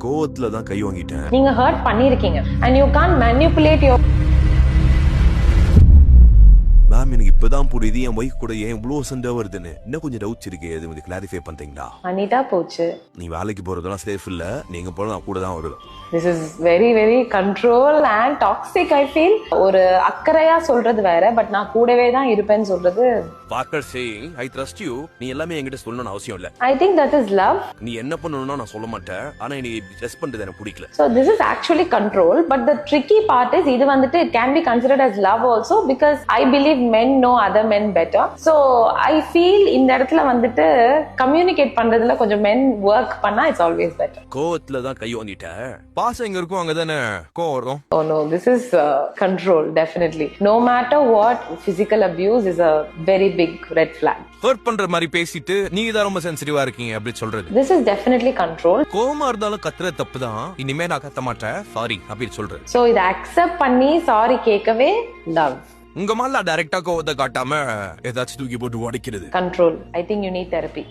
கோவத்துல தான் கை வாங்கிட்டேன். நீங்க ஹர்ட் பண்ணிருக்கீங்க and you can't manipulate your ma'am எனக்கு இப்பதான் புரியுது என் ஒய்ஃப் கூட ஏன் இவ்வளவு சண்டை வருதுன்னு. இன்னும் கொஞ்சம் டவுட்ஸ் இருக்கு, அது வந்து கிளாரிஃபை பண்றீங்களா? அனிதா போச்சு. நீ வேலைக்கு போறதெல்லாம் சேஃப் இல்ல, நீங்க போல நான் கூட தான் வருவேன். This is very very control and toxic I feel. ஒரு அக்கறையா சொல்றது வேற, பட் நான் கூடவே தான் இருப்பேன்னு சொல்றது. Parker saying I trust you. நீ எல்லாமே என்கிட்ட சொல்லணும்னு அவசியம் இல்ல. I think that is love. நீ என்ன பண்ணணும்னா நான் சொல்ல மாட்டேன், ஆனா நீ ஜஸ்ட் பண்றது எனக்கு பிடிக்கல. So this is actually control, but the tricky part is இது வந்துட்டு it can be considered as love also because I believe men know other men better. So I feel இந்த இடத்துல வந்துட்டு communicate பண்றதுல கொஞ்சம் men work பண்ணா it's always better. கோவத்துல தான் கை வாங்கிட்ட. பாசம் எங்க இருக்கும் அங்கதானே கோவம் வரும். Oh no, this is control definitely. No matter what, physical abuse is a very big red flag. Hurt பண்ற மாதிரி பேசிட்டு நீங்க தான் ரொம்ப சென்சிட்டிவா இருக்கீங்க அப்படி சொல்றது. This is definitely control. கோவமா இருந்தாலும் கத்துற தப்பு தான், இனிமே நான் கத்த மாட்டேன் சாரி அப்படி சொல்றது. So இத accept பண்ணி சாரி கேட்கவே love. உங்க மேல டைரக்டா கோவத்தை காட்டாம ஏதாச்சும் தூக்கி போட்டு உடைக்கிறது. Control. I think you need therapy.